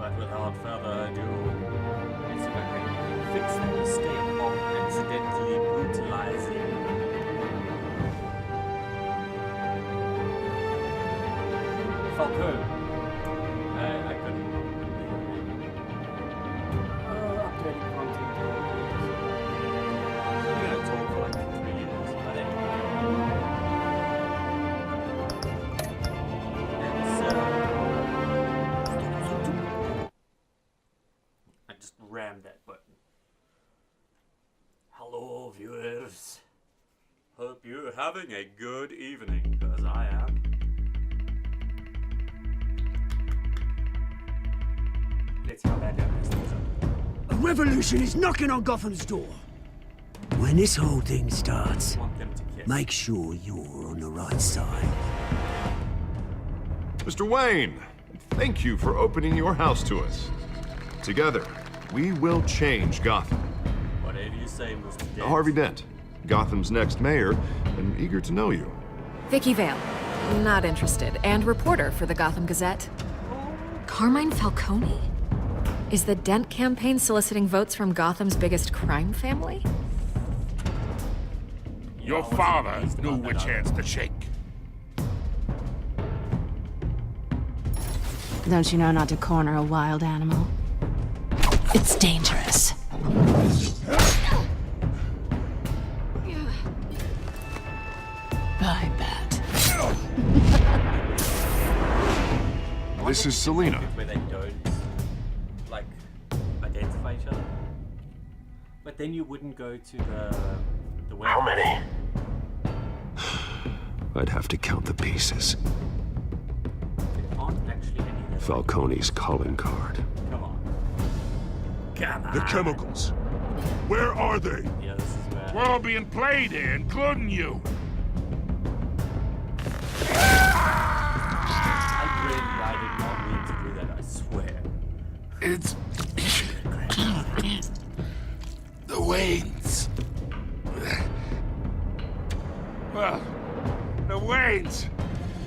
But without further ado, let's see if I can fix that mistake of accidentally brutalizing. Falcone. I couldn't think of it. Updating content. I'm gonna talk for like 3 years, but anyway. I just rammed that button. Hello, viewers. Hope you're having a good evening, because I am. Let's see how bad that is. A revolution is knocking on Gotham's door. When this whole thing starts, I want them to kiss. make sure you're on the right side. Mr. Wayne, thank you for opening your house to us. Together, we will change Gotham. Whatever you say, Mr. Dent. Harvey Dent, Gotham's next mayor, and eager to know you. Vicky Vale. Not interested. And reporter for the Gotham Gazette. Carmine Falcone? Is the Dent campaign soliciting votes from Gotham's biggest crime family? Your father knew which hands to shake. Don't you know not to corner a wild animal? It's dangerous. I bet. This is Selina. Where they don't, like, identify each other. But then you wouldn't go to the web. How many? I'd have to count the pieces. There aren't actually any that Falcone's calling card. Come on. Come on. The chemicals. Where are they? Yeah, this is where... We're all being played here, including you. I did not mean to do that, I swear. It's... the Waynes. Well, the Waynes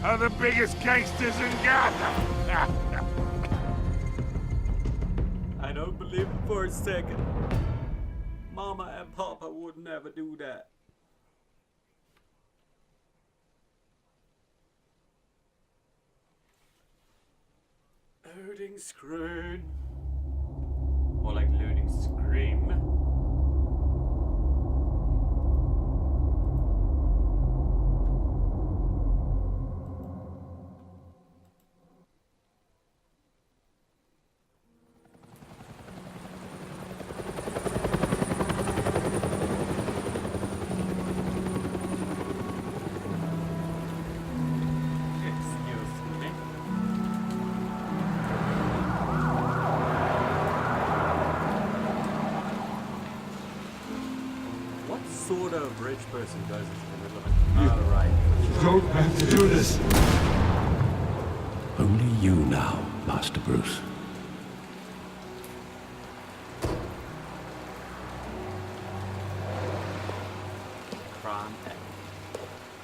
are the biggest gangsters in Gotham. I don't believe it for a second. Mama and Papa would never do that. Loading screen. Or like loading scream. Excuse me. What sort of rich person goes into the middle of it? Alright. Don't have to do this. Only you now, Master Bruce. Crime Act.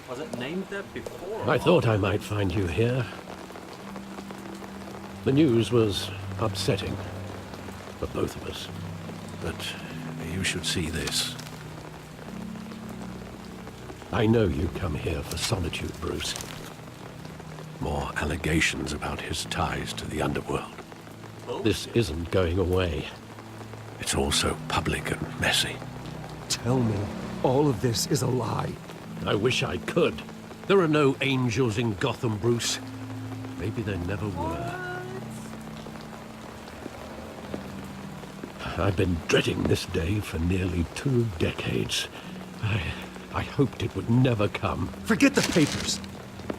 Was it named that before? I thought I might find you here. The news was upsetting for both of us. But you should see this. I know you come here for solitude, Bruce. More allegations about his ties to the underworld. This isn't going away. It's all so public and messy. Tell me, all of this is a lie. I wish I could. There are no angels in Gotham, Bruce. Maybe there never were. I've been dreading this day for nearly 2 decades. I hoped it would never come. Forget the papers.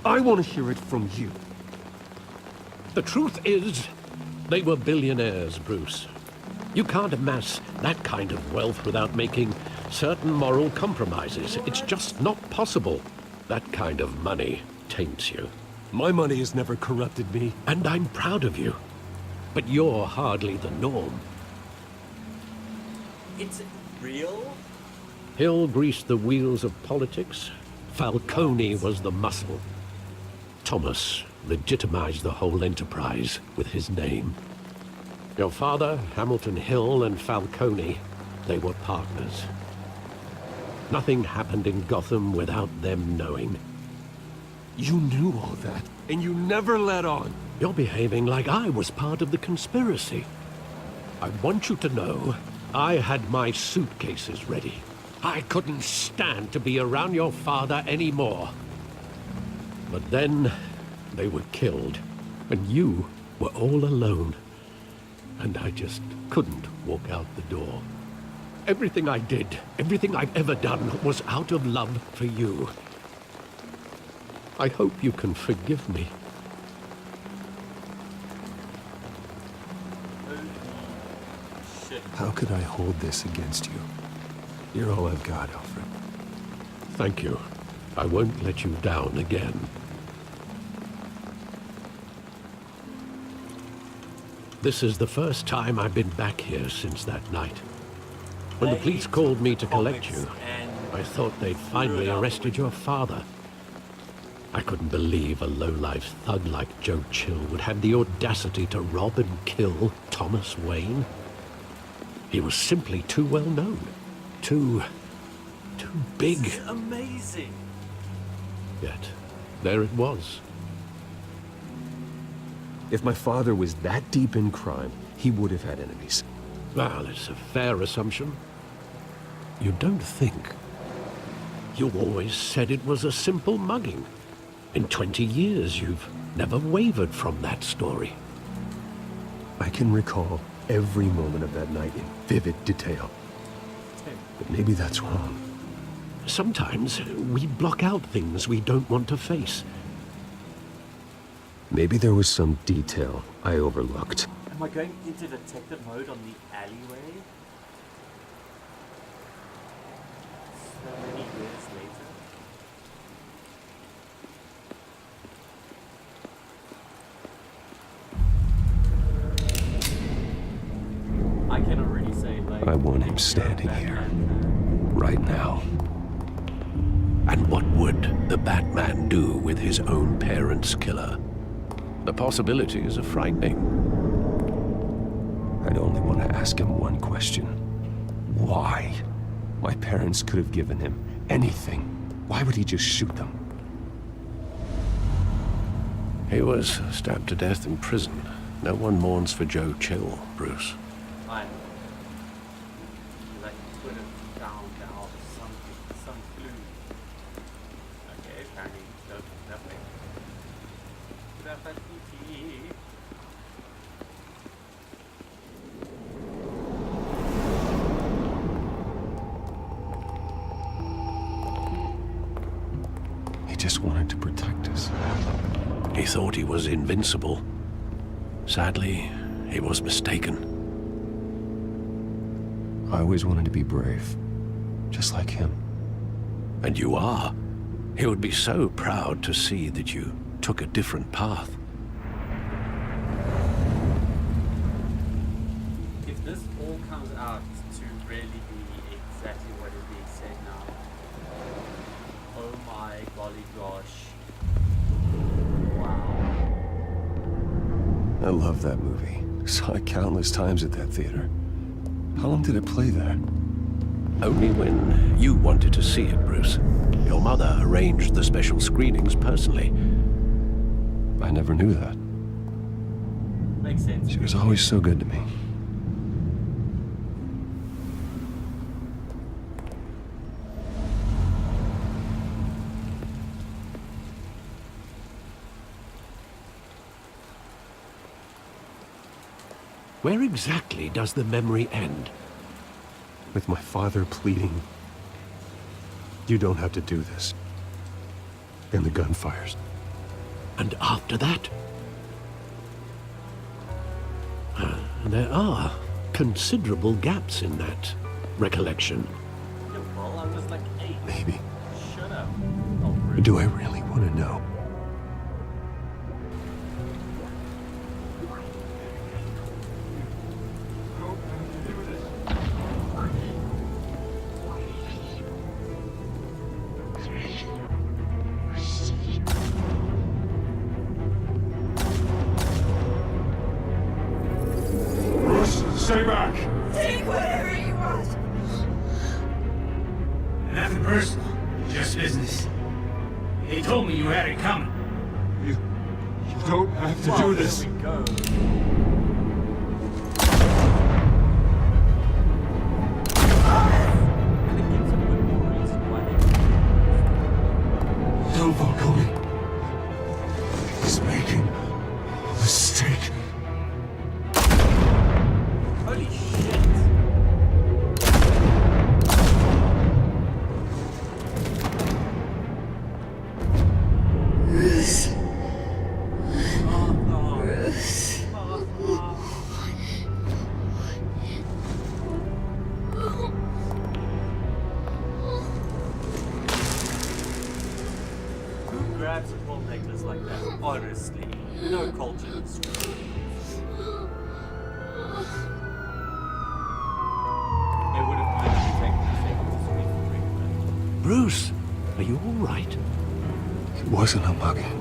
I want to hear it from you. The truth is, they were billionaires, Bruce. You can't amass that kind of wealth without making certain moral compromises. It's just not possible. That kind of money taints you. My money has never corrupted me. And I'm proud of you. But you're hardly the norm. It's real? Hill greased the wheels of politics. Falcone was the muscle. Thomas legitimized the whole enterprise with his name. Your father, Hamilton Hill, and Falcone, they were partners. Nothing happened in Gotham without them knowing. You knew all that, and you never let on. You're behaving like I was part of the conspiracy. I want you to know, I had my suitcases ready. I couldn't stand to be around your father anymore. But then, they were killed, and you were all alone. And I just couldn't walk out the door. Everything I did, everything I've ever done, was out of love for you. I hope you can forgive me. Shit. How could I hold this against you? You're all I've got, Alfred. Thank you. I won't let you down again. This is the first time I've been back here since that night. When the police called me to collect you, I thought they'd finally arrested your father. I couldn't believe a low-life thug like Joe Chill would have the audacity to rob and kill Thomas Wayne. He was simply too well known. Too big. This is amazing. Yet, there it was. If my father was that deep in crime, he would have had enemies. Well, it's a fair assumption. You don't think. You always said it was a simple mugging. In 20 years, you've never wavered from that story. I can recall every moment of that night in vivid detail. But maybe that's wrong. Sometimes we block out things we don't want to face. Maybe there was some detail I overlooked. Am I going into detective mode on the alleyway? So many years later. I can already say, like, I want him standing here, right now. And what would the Batman do with his own parents' killer? The possibilities are frightening. I'd only want to ask him one question. Why? My parents could have given him anything. Why would he just shoot them? He was stabbed to death in prison. No one mourns for Joe Chill, Bruce. I know. Like, put it down now, something, some clue. Okay, apparently, nothing. Graffiti. He just wanted to protect us. He thought he was invincible. Sadly, he was mistaken. I always wanted to be brave, just like him. And you are. He would be so proud to see that you took a different path. If this all comes out to really be exactly what is being said now, oh my golly gosh. Wow. I love that movie. Saw it countless times at that theater. How long did it play there? Only when you wanted to see it, Bruce. Your mother arranged the special screenings personally. I never knew that. Makes sense. She was always so good to me. Where exactly does the memory end? With my father pleading, "You don't have to do this." And the gun fires. And after that? There are considerable gaps in that recollection. Yeah, well, I was like 8. Maybe. Shut up. But do I really want to know? stay back! Take whatever you want. Nothing personal, just business. He told me you had it coming. You don't have to do this. Here we go. And it gives a bit more reason why they Tell Falcone. He's making a mistake. Holy shit! Who grabs a pearl necklace like that? Honestly, no culture in this room. It would have literally taken a second to scream for treatment. Bruce, are you all right? It wasn't a mugging.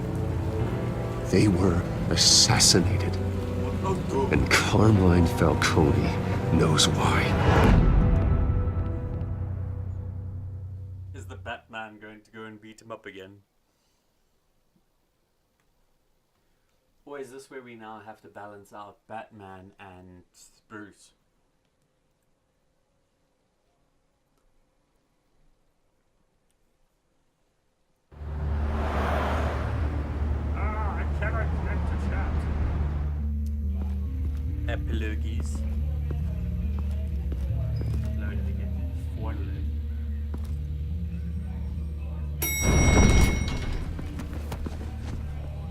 They were assassinated. Oh, good. And Carmine Falcone knows why. Is the Batman going to go and beat him up again? Or is this where we now have to balance out Batman and Bruce? I cannot connect to chat. Epilogues. Load it again. 400.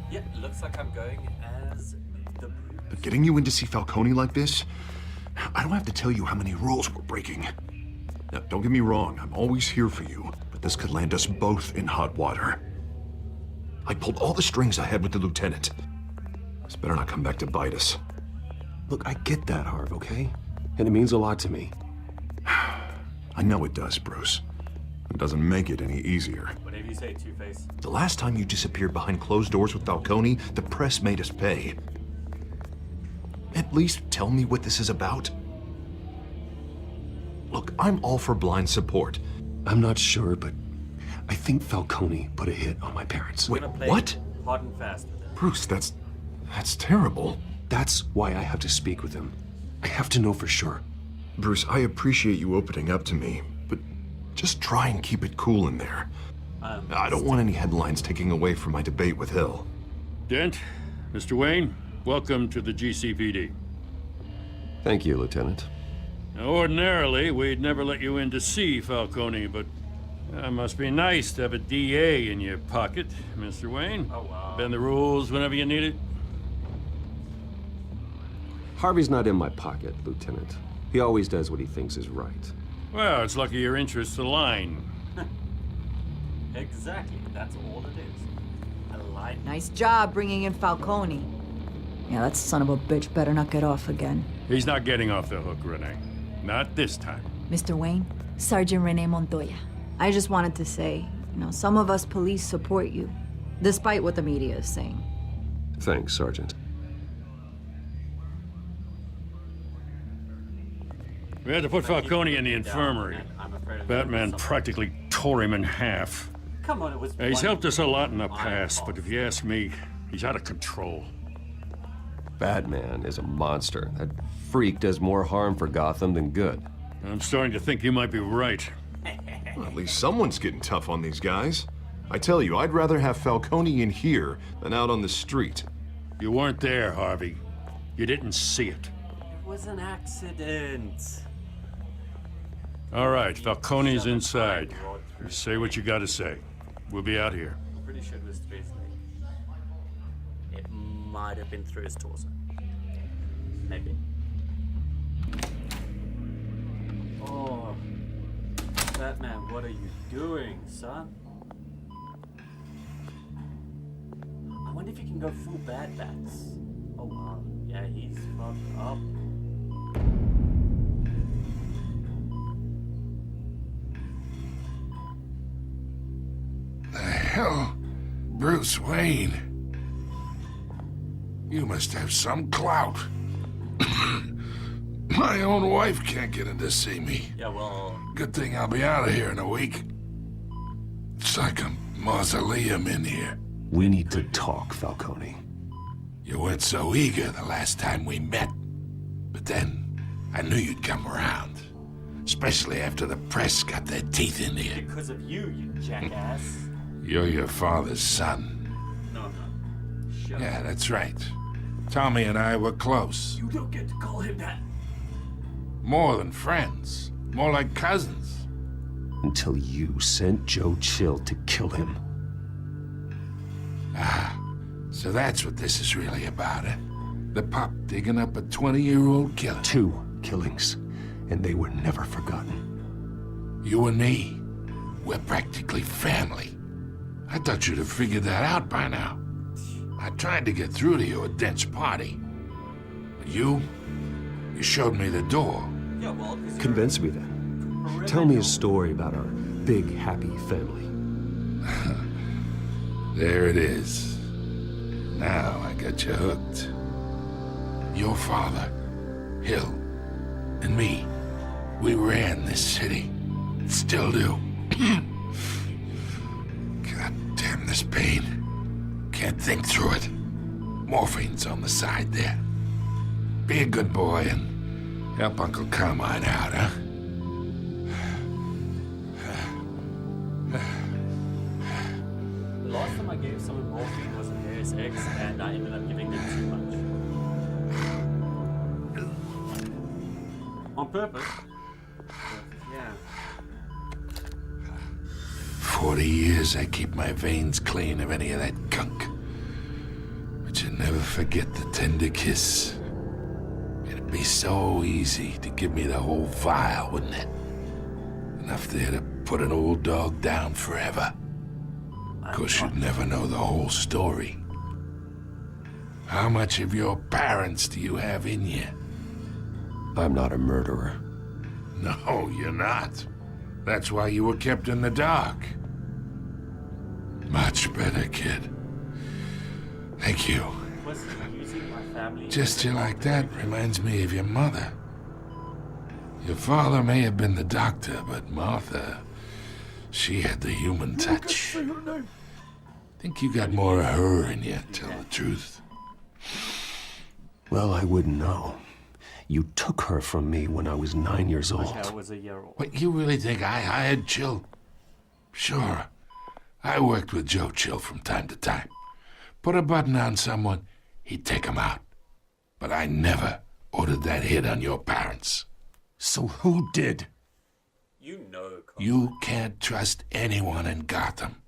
Yeah, looks like I'm going as the Bruce. But getting you in to see Falcone like this, I don't have to tell you how many rules we're breaking. Now, don't get me wrong, I'm always here for you, but this could land us both in hot water. I pulled all the strings I had with the lieutenant. This better not come back to bite us. Look, I get that, Harv, okay? And it means a lot to me. I know it does, Bruce. It doesn't make it any easier. Whatever you say, Two-Face. The last time you disappeared behind closed doors with Falcone, the press made us pay. At least tell me what this is about. Look, I'm all for blind support. I'm not sure, but I think Falcone put a hit on my parents. Wait, Gonna play what? hard and fast with it. Bruce, that's terrible. That's why I have to speak with him. I have to know for sure. Bruce, I appreciate you opening up to me, but just try and keep it cool in there. I don't want any headlines taking away from my debate with Hill. Dent, Mr. Wayne, welcome to the GCPD. Thank you, Lieutenant. Now, ordinarily, we'd never let you in to see Falcone, but it must be nice to have a DA in your pocket, Mr. Wayne. Oh, wow. Bend the rules whenever you need it. Harvey's not in my pocket, Lieutenant. He always does what he thinks is right. Well, it's lucky your interests align. Exactly, that's all it is. A line. Nice job bringing in Falcone. Yeah, that son of a bitch better not get off again. He's not getting off the hook, Renee. Not this time. Mr. Wayne, Sergeant Renee Montoya. I just wanted to say, some of us police support you, despite what the media is saying. Thanks, Sergeant. We had to put Falcone in the infirmary. I'm afraid of Batman something. practically tore him in half. Come on, it was. He's one helped us a lot in the my past, fault. but if you ask me, he's out of control. Batman is a monster. That freak does more harm for Gotham than good. I'm starting to think you might be right. Well, at least someone's getting tough on these guys. I tell you, I'd rather have Falcone in here than out on the street. You weren't there, Harvey. You didn't see it. It was an accident. All right, Falcone's inside. You say what you gotta say. We'll be out here. I'm pretty sure it was through his leg. It might have been through his torso. Maybe. Oh. Batman, what are you doing, son? I wonder if you can go full Bad Bats. Oh wow. Yeah, he's fucked up. The hell? Bruce Wayne? You must have some clout. My own wife can't get in to see me. Yeah, well... Good thing I'll be out of here in a week. It's like a mausoleum in here. We need to talk, Falcone. You weren't so eager the last time we met. But then, I knew you'd come around. Especially after the press got their teeth in you. Because of you, you jackass. You're your father's son. No, I'm not. Shut Yeah, up. that's right. Tommy and I were close. You don't get to call him that. More than friends. More like cousins. Until you sent Joe Chill to kill him. Ah, so that's what this is really about, eh? The pup digging up a 20-year-old killer. 2 killings, and they were never forgotten. You and me, we're practically family. I thought you'd have figured that out by now. I tried to get through to you at Dent's party. But you showed me the door. Yeah, well, because Convince me then. Tell me a story about our big, happy family. There it is. Now I got you hooked. Your father, Hill, and me, we ran this city. Still do. God damn this pain. Can't think through it. Morphine's on the side there. Be a good boy and help Uncle Carmine out, huh? the last time I gave someone morphine was a Deus Ex, and I ended up giving them too much. On purpose. But, yeah. 40 years I keep my veins clean of any of that gunk. But you never forget the tender kiss. It'd be so easy to give me the whole vial, wouldn't it? Enough there to put an old dog down forever. Of course, you'd never know the whole story. How much of your parents do you have in you? I'm not a murderer. No, you're not. That's why you were kept in the dark. Much better, kid. Thank you. Was he using my family? Gesture like that reminds me of your mother. Your father may have been the doctor, but Martha, she had the human touch. Think you got more of her in you, tell the truth. Well, I wouldn't know. You took her from me when I was 9 years old. I was a year old. What, you really think I hired Chill? Sure. I worked with Joe Chill from time to time. Put a button on someone, he'd take him out. But I never ordered that hit on your parents. So who did? You know, Carl. You can't trust anyone in Gotham.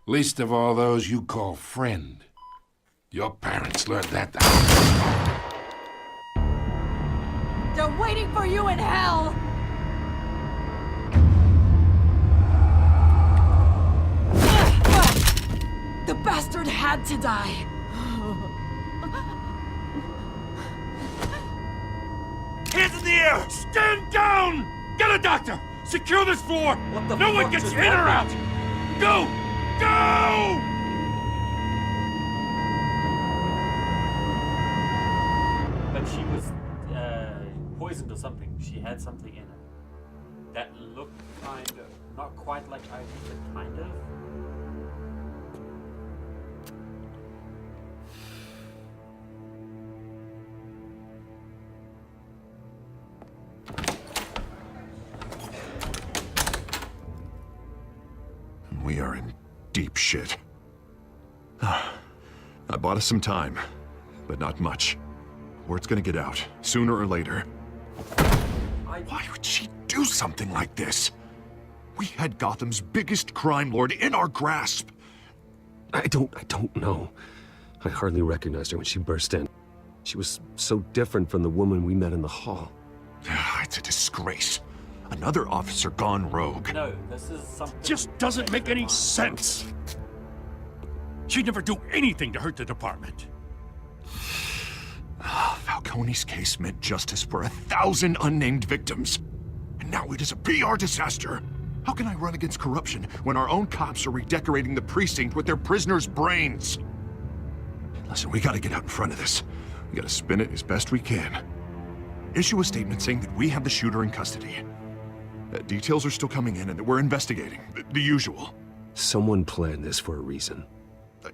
Least of all those you call friend. Your parents learned that. They're waiting for you in hell! The bastard had to die. Hands in the air! Stand down! Get a doctor! Secure this floor! What the No one fuck gets just in or out! Go! Go! But she was poisoned or something. She had something in her that looked kind of, not quite like IV, but kind of. We are in deep shit. I bought us some time, but not much. Word's gonna get out, sooner or later. Why would she do something like this? We had Gotham's biggest crime lord in our grasp. I don't know. I hardly recognized her when she burst in. She was so different from the woman we met in the hall. It's a disgrace. Another officer gone rogue. No, this is something. Just doesn't make any sense. She'd never do anything to hurt the department. Falcone's case meant justice for 1,000 unnamed victims. And now it is a PR disaster. How can I run against corruption when our own cops are redecorating the precinct with their prisoners' brains? Listen, we gotta get out in front of this. We gotta spin it as best we can. Issue a statement saying that we have the shooter in custody. Details are still coming in and that we're investigating. The usual. Someone planned this for a reason.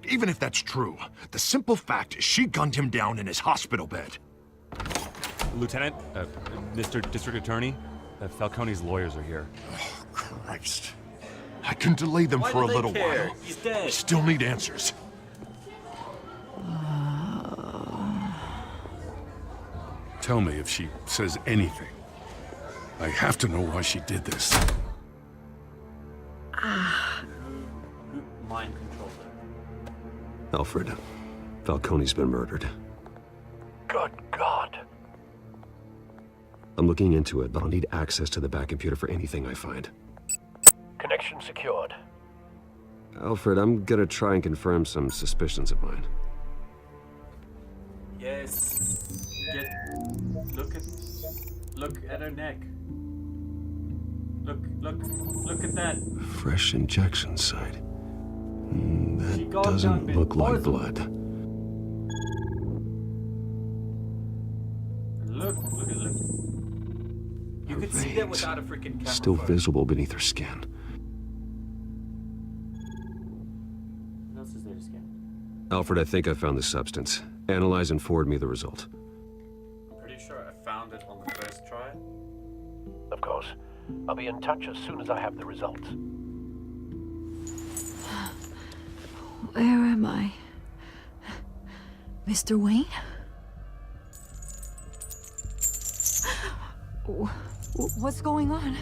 Even if that's true, the simple fact is she gunned him down in his hospital bed. Lieutenant, Mr. District Attorney, Falcone's lawyers are here. Oh, Christ. I can delay them for a little while. He's dead. I still need answers. Tell me if she says anything. I have to know why she did this. Mind control her. Alfred, Falcone's been murdered. Good God. I'm looking into it, but I'll need access to the back computer for anything I find. Connection secured. Alfred, I'm gonna try and confirm some suspicions of mine. Yes. Look at her neck. Look at that. Fresh injection site. She That got done doesn't with look like poison. blood. Look. You Her could see that veins without a freaking camera. still phone. visible beneath her skin. What else is there to scan? Alfred, I think I found the substance. Analyze and forward me the result. I'm pretty sure I found it on the first try. Of course. I'll be in touch as soon as I have the results. Where am I? Mr. Wayne? What's going on?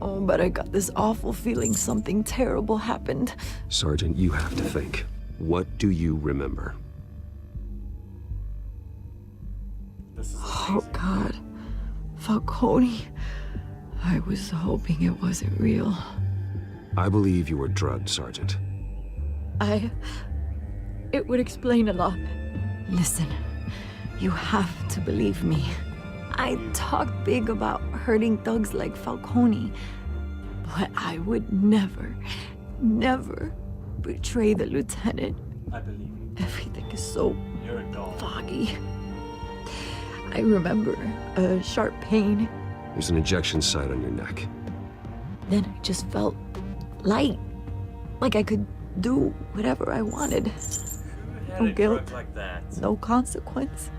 Oh, but I got this awful feeling something terrible happened. Sergeant, you have to think. What do you remember? This is Oh, God. Falcone. I was hoping it wasn't real. I believe you were drugged, Sergeant. It would explain a lot. Listen, you have to believe me. I talked big about hurting thugs like Falcone, but I would never betray the lieutenant. I believe you. Everything is so You're a doll. foggy. I remember a sharp pain. There's an injection site on your neck. Then I just felt light, like I could do whatever I wanted. Who had No a guilt, drug like that? no consequence.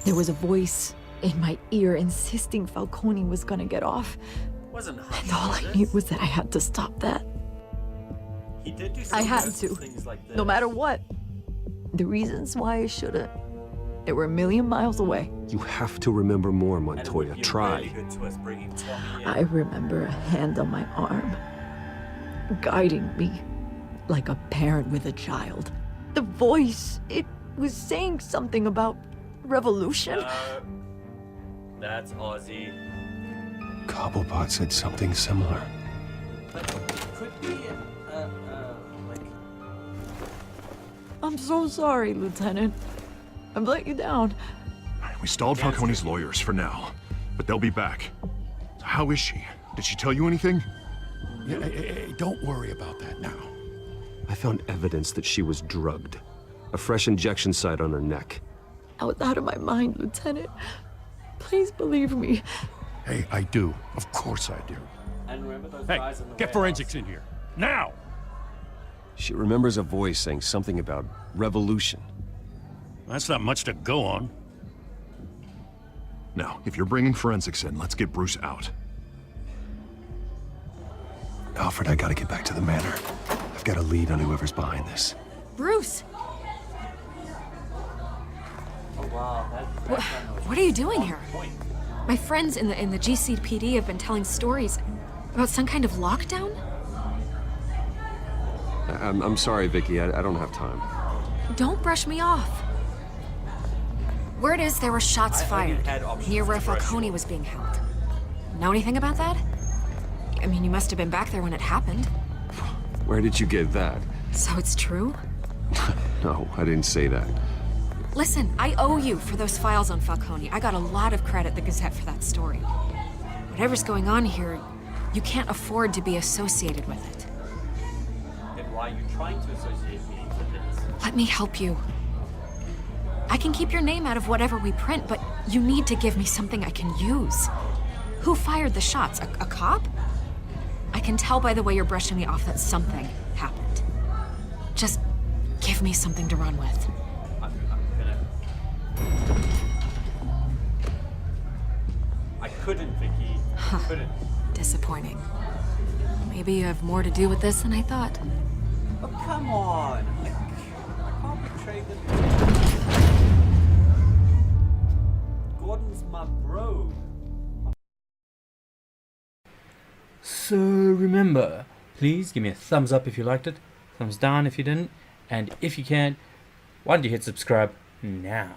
There was a voice in my ear insisting Falcone was gonna get off. Wasn't And all I knew was that I had to stop that. He did do I some had worse to, things like this. no matter what. The reasons why I should've, they were a million miles away. You have to remember more, And it would Montoya. be Try. really good to us bringing Tommy in. I remember a hand on my arm, guiding me like a parent with a child. The voice, it was saying something about revolution. That's Ozzy. Cobblepot said something similar. But it could be like I'm so sorry, Lieutenant. I've let you down. We stalled Falcone's lawyers for now, but they'll be back. How is she? Did she tell you anything? Yeah, hey, don't worry about that now. I found evidence that she was drugged. A fresh injection site on her neck. I was out of my mind, Lieutenant. Please believe me. Hey, I do. Of course I do. and remember those Hey, guys in the get warehouse? forensics in here. Now! She remembers a voice saying something about revolution. That's not much to go on. Now, if you're bringing forensics in, let's get Bruce out. Alfred, I gotta get back to the manor. I've got a lead on whoever's behind this. Bruce! Oh wow, What are you doing here? My friends in the GCPD have been telling stories about some kind of lockdown? I'm sorry, Vicky. I don't have time. Don't brush me off. Word is there were shots fired near where Falcone was being held. Know anything about that? I mean, you must have been back there when it happened. Where did you get that? So it's true? No, I didn't say that. Listen, I owe you for those files on Falcone. I got a lot of credit at the Gazette for that story. Whatever's going on here, you can't afford to be associated with it. Then why are you trying to associate me with it? Let me help you. I can keep your name out of whatever we print, but you need to give me something I can use. Who fired the shots? A cop? I can tell by the way you're brushing me off that something happened. Just give me something to run with. I'm gonna... I couldn't, Vicky. I couldn't. Disappointing. Maybe you have more to do with this than I thought. Oh, come on. I can't betray them. Gordon's my bro. So remember, please give me a thumbs up if you liked it, thumbs down if you didn't, and if you can, why don't you hit subscribe now?